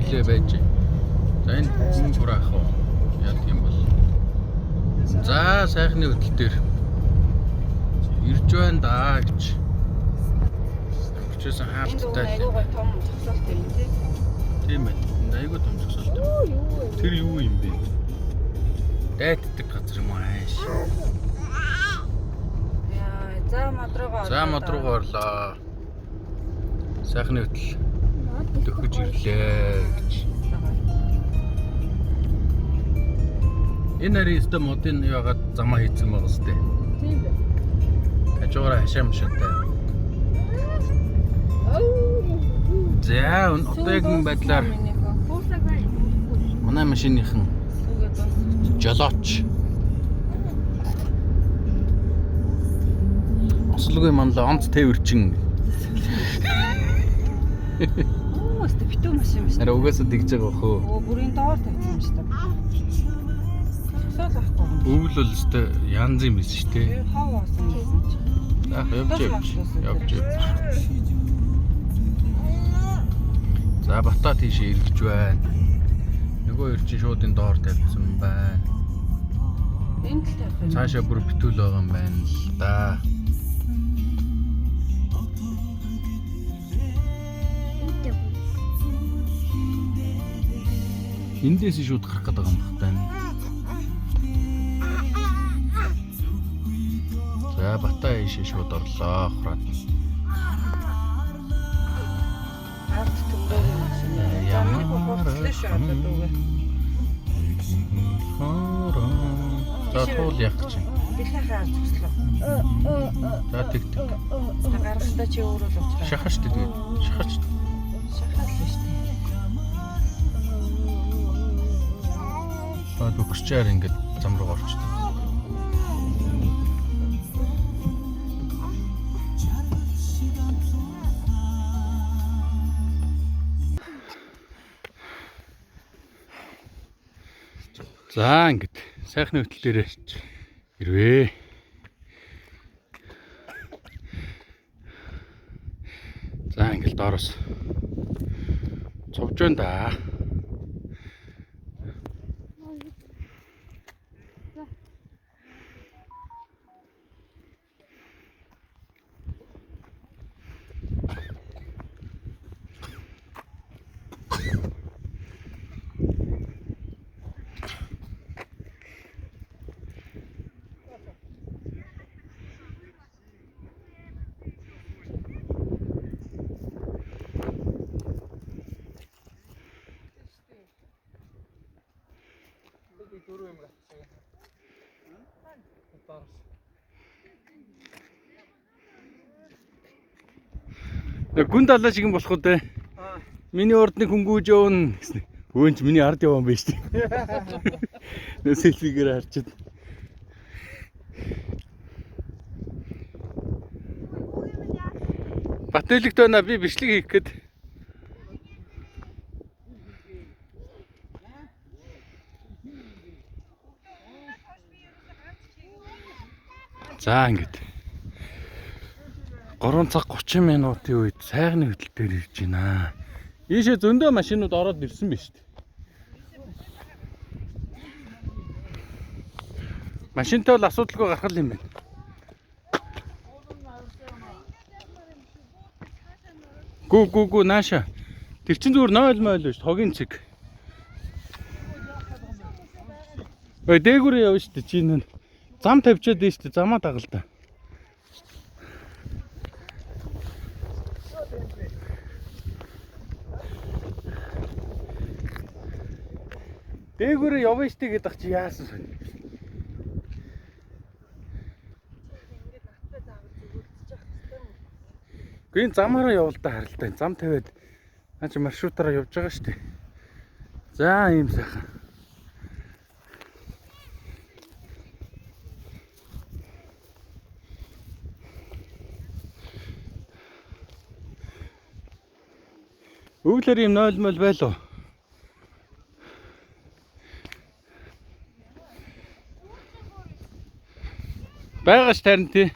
хүлээ байж. За энэ бүр ах уу. Яа тийм бол. За сайхны хөдөл дээр ирж байна даа гэж. Өчөөс хаалттай. Айгуугаа том зогсоолт юм тий. Тийм байна. Энд айгуу том зогсоолт. Тэр юу юм бэ? Дайтдаг газар юм ааш. Яа, за мадруугаа. За мадруугаа орлоо. Сайхны хөдөл төхөж ирлээ гэж. Энэ нарийн өстө модын яагаад замаа хийцэн байгаа сте. Тийм бэ. Хажуугаар хашаа машинтай. За одоогийн байдлаар манай машиныхан жолооч ослогой манлаа онц тээвэрчин. Оо, өстө битүү машин биш. Араа угаасаа тэгж байгаа хөө. Оо, бүрийн доор тавьсан юм шүү дээ. Сосол ахгүй. Өвөл бол өстө янз юм биш шүү дээ. Хав уусан гэсэн чи. Явж. За бата тийшээ эргэж байна. Нөгөө ирчин шуудын доор тавьсан байна. Энд л тавих юм. Цаашаа бүр битүүл байгаа юм байна л да. Эндээс шууд гарах гэдэг юм байна. За бата ийшээ шууд орлоо хураад. Ард түмээр юм шиг. Ямар флеш аваад үгүй. За туул яг чинь. Бэлхэн ард төслөө. За тэг. Гаргалтаа чи өөрөө л уучраа. Шахаж тэгээд шахаж. Шахаад л шүү дээ. Аа бөксчээр ингээд зам руу орчихсон. За ингээд сайхны хөтөл дээр ирвээ. За ингээд доороос цовж байна да. Гүн далаа шиг юм болох үү? Миний урдны хөнгүүж явна гэсэн. Өөнч миний ард явсан байж тээ. Селфигээр харчид. Батэлэгт байна би бичлэг хийх гээд. За ингэж 3 цаг 30 минутын үед сайхны хөдөл дээр ирж байна. Ийшээ зөндөө машинууд ороод ирсэн биз дээ. Машинтай бол асуудалгүй гарах юм байна. Гү нааша. Тэр чин зүгээр 0 биш хогийн цэг. Ой дээгүүр явна шүү дээ чи нэ. Зам тавьчаад дээ шүү дээ замаа дагалдаа. Дээгүүр явна шүү дээ гэдэг чи яасан сони. Гүн замаараа явуулдаа харалтай. Зам тавиад наач маршрутаараа явж байгаа шүү дээ. За ийм сайхан. Өглөр юм 0 байлоо. Байгаач тарин тий.